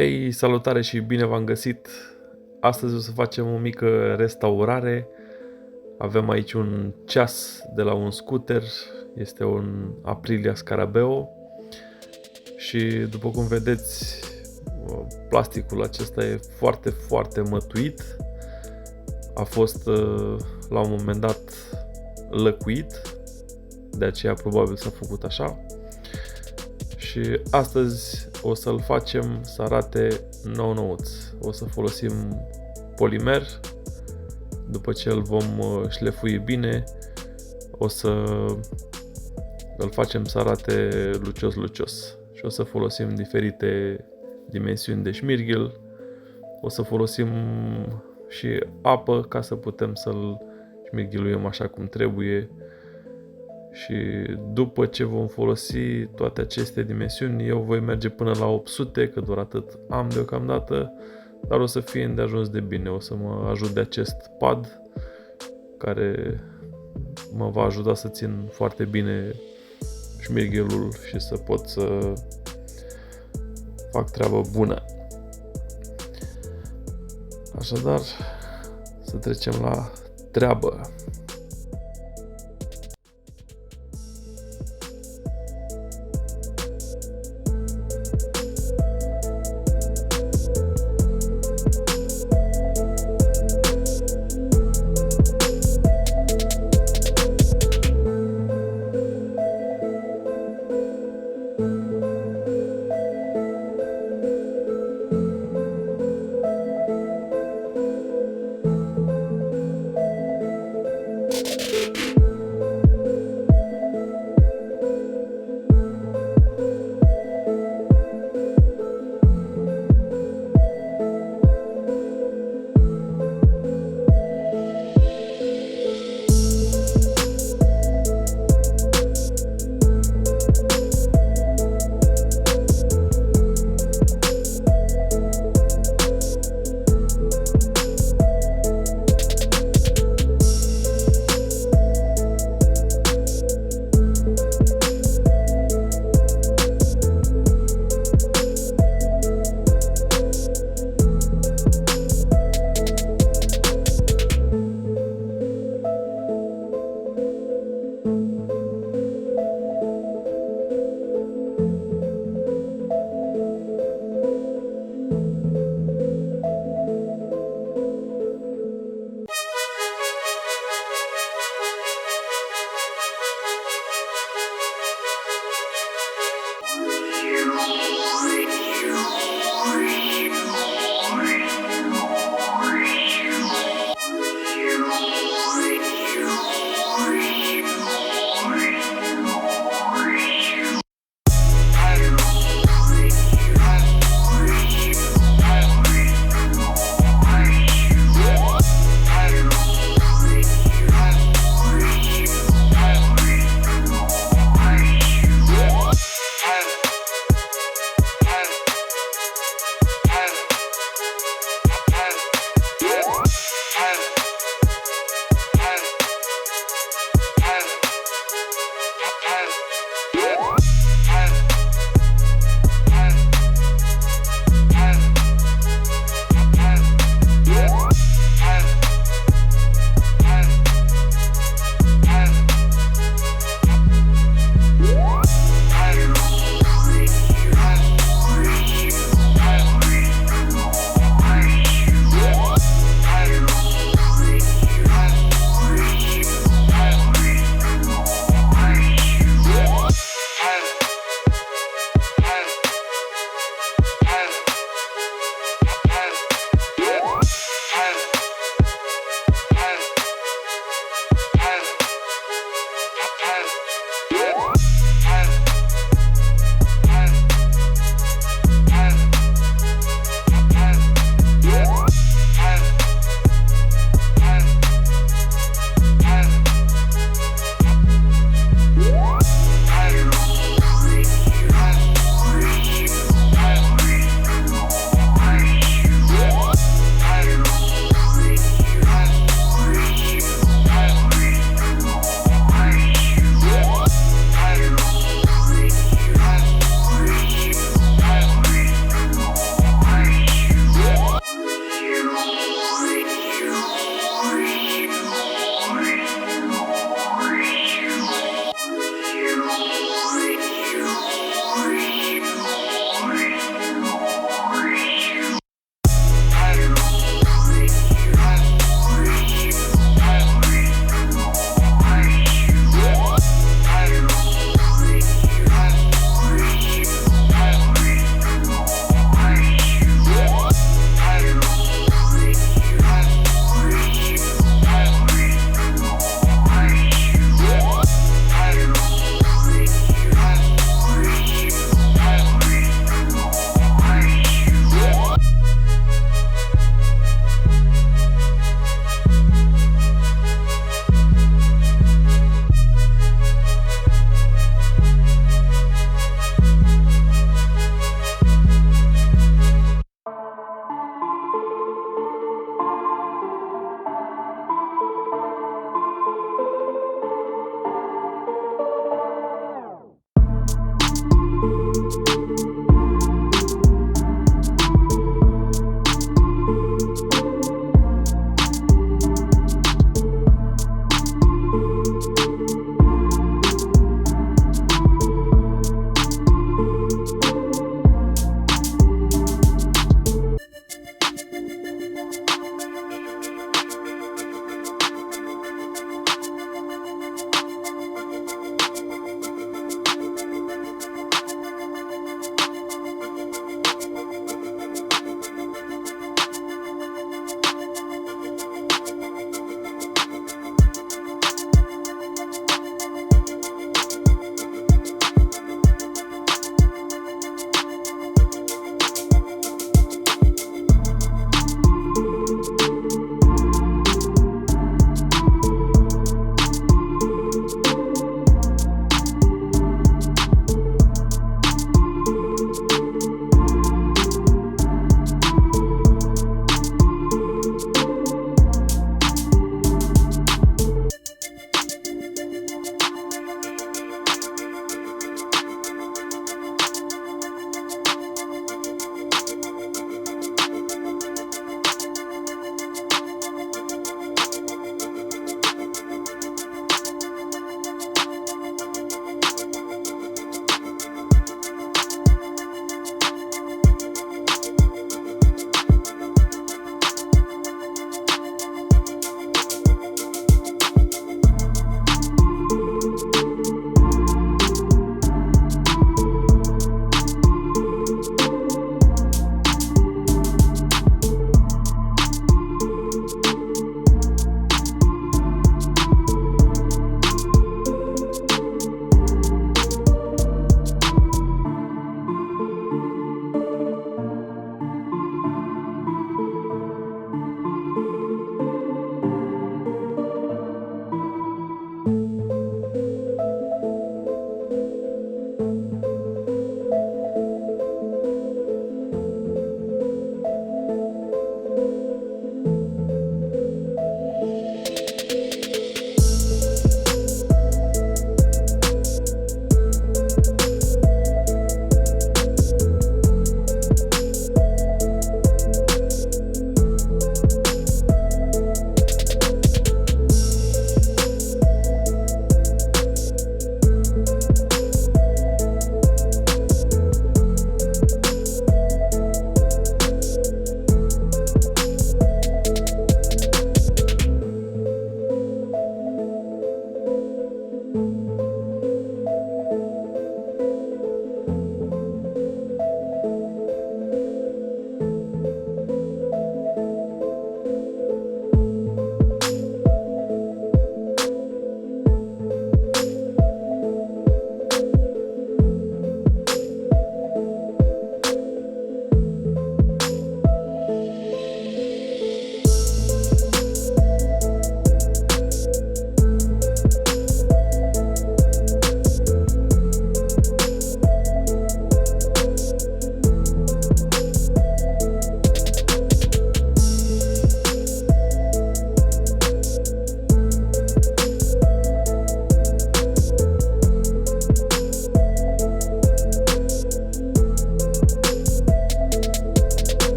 Hei, salutare și bine v-am găsit! Astăzi o să facem o mică restaurare. Avem aici un ceas de la un scuter, este un Aprilia Scarabeo și după cum vedeți, plasticul acesta e foarte, foarte mătuit. A fost la un moment dat lăcuit, de aceea probabil s-a făcut așa. Și astăzi o să-l facem să arate nou-nouț. O să folosim polimer. După ce îl vom șlefui bine, o să îl facem să arate lucios-lucios. Și o să folosim diferite dimensiuni de șmirghel. O să folosim și apă ca să putem să-l șmirgheluim așa cum trebuie. Și după ce vom folosi toate aceste dimensiuni, eu voi merge până la 800, că doar atât am deocamdată, dar o să fie îndeajuns de bine. O să mă ajut de acest pad care mă va ajuta să țin foarte bine șmirghelul și să pot să fac treabă bună. Așadar, să trecem la treabă.